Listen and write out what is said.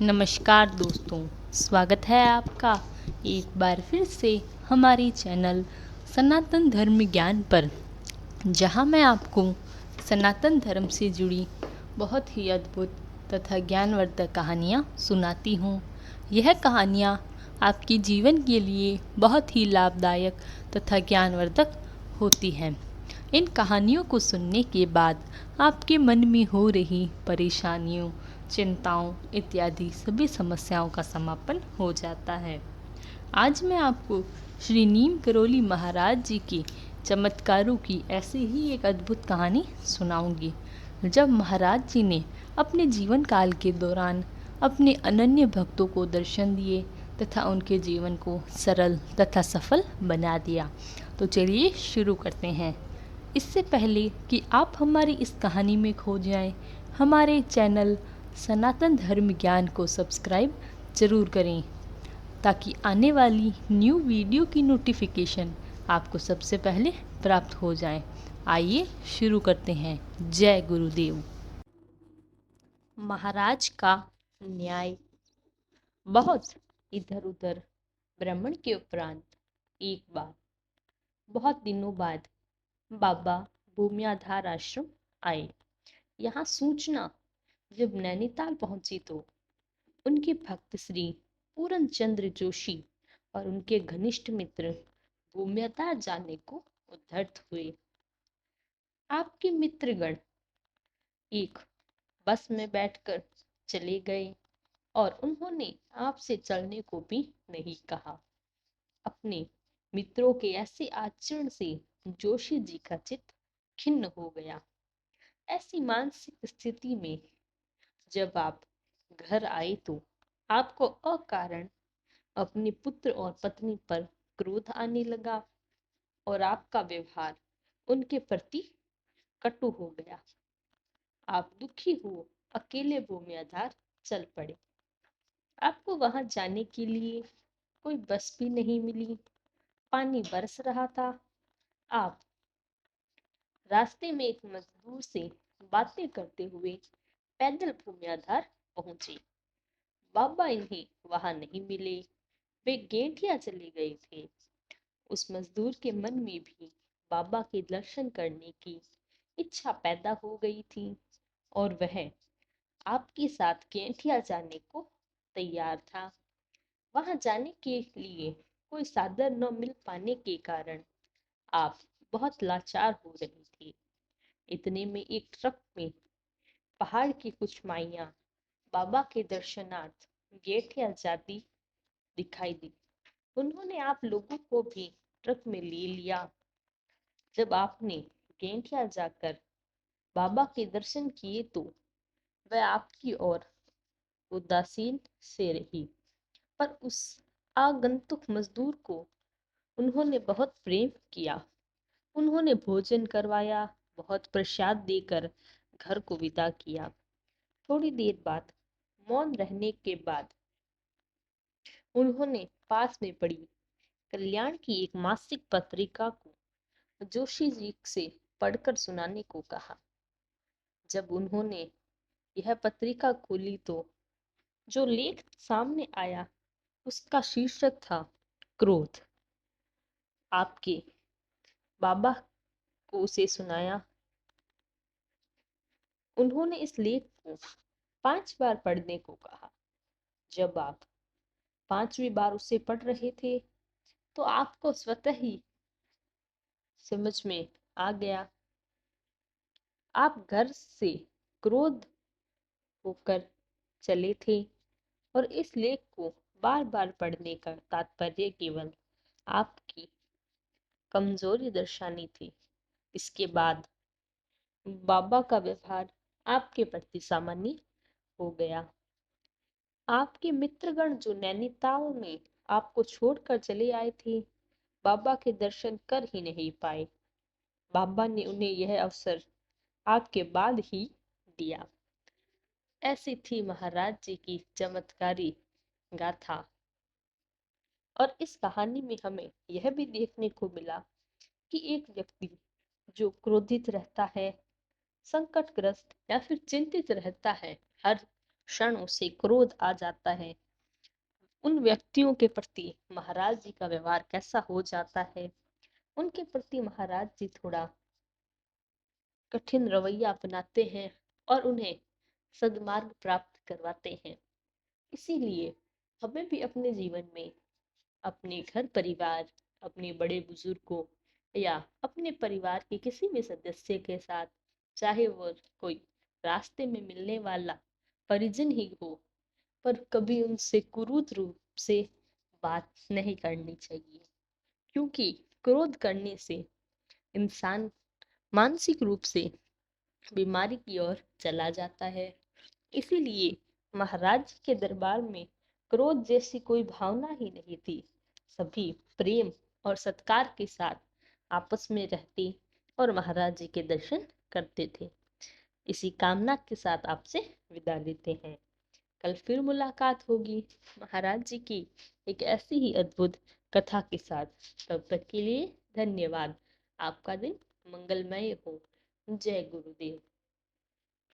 नमस्कार दोस्तों, स्वागत है आपका एक बार फिर से हमारे चैनल सनातन धर्म ज्ञान पर, जहां मैं आपको सनातन धर्म से जुड़ी बहुत ही अद्भुत तथा ज्ञानवर्धक कहानियां सुनाती हूं। यह कहानियां आपके जीवन के लिए बहुत ही लाभदायक तथा ज्ञानवर्धक होती हैं। इन कहानियों को सुनने के बाद आपके मन में हो रही परेशानियों, चिंताओं इत्यादि सभी समस्याओं का समापन हो जाता है। आज मैं आपको श्री नीम करोली महाराज जी के चमत्कारों की ऐसी ही एक अद्भुत कहानी सुनाऊंगी, जब महाराज जी ने अपने जीवन काल के दौरान अपने अनन्य भक्तों को दर्शन दिए तथा उनके जीवन को सरल तथा सफल बना दिया। तो चलिए शुरू करते हैं। इससे पहले कि आप हमारी इस कहानी में खो जाएं, हमारे चैनल सनातन धर्म ज्ञान को सब्सक्राइब ज़रूर करें, ताकि आने वाली न्यू वीडियो की नोटिफिकेशन आपको सबसे पहले प्राप्त हो जाए। आइए शुरू करते हैं। जय गुरुदेव। महाराज का न्याय। बहुत इधर उधर भ्रमण के उपरांत एक बार बहुत दिनों बाद बाबा भूमियाधार आश्रम आए। यहाँ सूचना जब नैनीताल पहुंची तो उनके भक्त श्री पूरन चंद्र जोशी और उनके घनिष्ठ मित्र भूमियाधार जानने को उद्धत हुए। आपके मित्रगण एक बस में बैठकर चले गए और उन्होंने आपसे चलने को भी नहीं कहा। अपने मित्रों के ऐसे आचरण से जोशी जी का चित्त खिन्न हो गया। ऐसी मानसिक स्थिति में जब आप घर आए तो आपको अकारण अपने पुत्र और पत्नी पर क्रोध आने लगा और आपका व्यवहार उनके प्रति कटु हो गया। आप दुखी हो अकेले भूमियाधार चल पड़े। आपको वहां जाने के लिए कोई बस भी नहीं मिली। पानी बरस रहा था। आप रास्ते में एक मजदूर से बातें करते हुए पैदल भूमियाधार पहुंचे। बाबा इन्हें वहां नहीं मिले, वे गेंठिया चले गए थे। उस मजदूर के मन में भी बाबा के दर्शन करने की इच्छा पैदा हो गई थी और वह आपके साथ गेंठिया जाने को तैयार था। वहां जाने के लिए कोई साधन न मिल पाने के कारण आप बहुत लाचार हो रही थी। इतने में एक ट्रक में पहाड़ की कुछ माइयां बाबा के दर्शनार्थ गेठिया जाती दिखाई दी। उन्होंने आप लोगों को भी ट्रक में ले लिया। जब आपने गेठिया जाकर बाबा के दर्शन किए तो वह आपकी ओर उदासीन से रही, पर उस आगंतुक मजदूर को उन्होंने बहुत प्रेम किया। उन्होंने भोजन करवाया, बहुत प्रसाद देकर घर को विदा किया। थोड़ी देर बाद मौन रहने के बाद उन्होंने पास में पड़ी कल्याण की एक मासिक पत्रिका को जोशी जी से पढ़कर सुनाने को कहा। जब उन्होंने यह पत्रिका खोली तो जो लेख सामने आया उसका शीर्षक था क्रोध। आपके बाबा को उसे सुनाया। उन्होंने इस लेख को 5 बार पढ़ने को कहा। जब आप 5वीं बार उसे पढ़ रहे थे तो आपको स्वतः ही समझ में आ गया। आप घर से क्रोध होकर चले थे और इस लेख को बार बार पढ़ने का तात्पर्य केवल आपकी कमजोरी दर्शानी थी। इसके बाद बाबा का व्यवहार आपके प्रति सामान्य हो गया। आपके मित्रगण जो नैनीताल में आपको छोड़कर चले आए थे, बाबा के दर्शन कर ही नहीं पाए। बाबा ने उन्हें यह अवसर आपके बाद ही दिया। ऐसी थी महाराज जी की चमत्कारी गाथा। और इस कहानी में हमें यह भी देखने को मिला कि एक व्यक्ति जो क्रोधित रहता है, संकटग्रस्त या फिर चिंतित रहता है हर क्षण उसे क्रोध आ जाता है, उन व्यक्तियों के प्रति महाराज जी का व्यवहार कैसा हो जाता है। उनके प्रति महाराज जी थोड़ा कठिन रवैया अपनाते हैं और उन्हें सद्मार्ग प्राप्त करवाते हैं। इसीलिए हमें भी अपने जीवन में अपने घर परिवार, अपने बड़े बुजुर्गों या अपने परिवार के किसी भी सदस्य के साथ, चाहे वो कोई रास्ते में मिलने वाला परिजन ही हो, पर कभी उनसे क्रूर रूप से बात नहीं करनी चाहिए। क्योंकि क्रोध करने से इंसान मानसिक रूप से बीमारी की ओर चला जाता है। इसीलिए महाराज के दरबार में क्रोध जैसी कोई भावना ही नहीं थी। सभी प्रेम और सत्कार के साथ आपस में रहते और महाराज जी के दर्शन करते थे। इसी कामना के साथ आपसे विदा लेते हैं। कल फिर मुलाकात होगी महाराज जी की एक ऐसी ही अद्भुत कथा के साथ। तब तक के लिए धन्यवाद। आपका दिन मंगलमय हो। जय गुरुदेव।